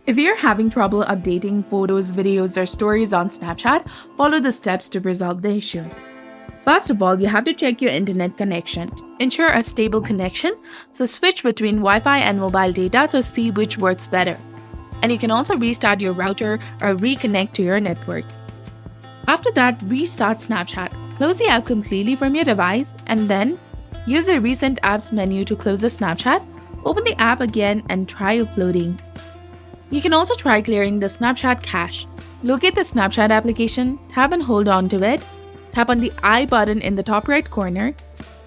If you're having trouble updating photos, videos, or stories on Snapchat, follow the steps to resolve the issue. First of all, you have to check your internet connection. Ensure a stable connection, so switch between Wi-Fi and mobile data to see which works better. And you can also restart your router or reconnect to your network. After that, restart Snapchat. Close the app completely from your device and then use the Recent Apps menu to close the Snapchat. Open the app again and try uploading. You can also try clearing the Snapchat cache. Locate the Snapchat application, tap and hold on to it, tap on the I button in the top right corner,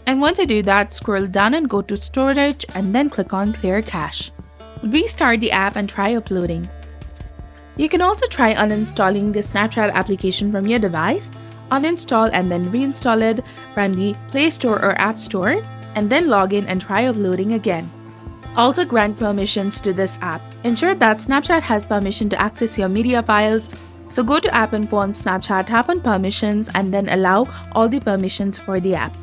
and once you do that, scroll down and go to Storage and then click on Clear Cache. Restart the app and try uploading. You can also try uninstalling the Snapchat application from your device, uninstall and then reinstall it from the Play Store or App Store, and then log in and try uploading again. Also grant permissions to this app. Ensure that Snapchat has permission to access your media files. So go to App Info on Snapchat, tap on Permissions, and then allow all the permissions for the app.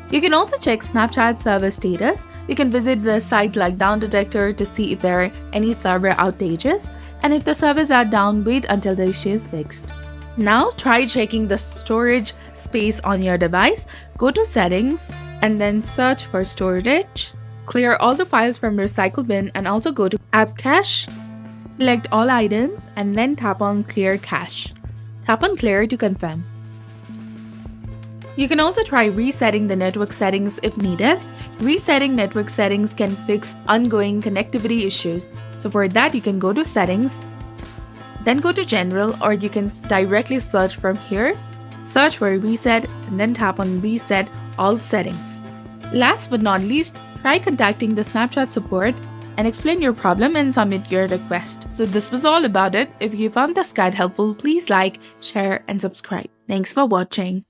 You can also check Snapchat server status. You can visit the site like Down Detector to see if there are any server outages. And if the servers are down, wait until the issue is fixed. Now try checking the storage space on your device. Go to Settings and then search for Storage. Clear all the files from Recycle Bin and also go to App Cache. Select all items and then tap on Clear Cache. Tap on Clear to confirm. You can also try resetting the network settings if needed. Resetting network settings can fix ongoing connectivity issues. So for that, you can go to Settings, then go to General, or you can directly search from here. Search for Reset and then tap on Reset All Settings. Last but not least, try contacting the Snapchat support and explain your problem and submit your request. So this was all about it. If you found this guide helpful, please like, share, and subscribe. Thanks for watching.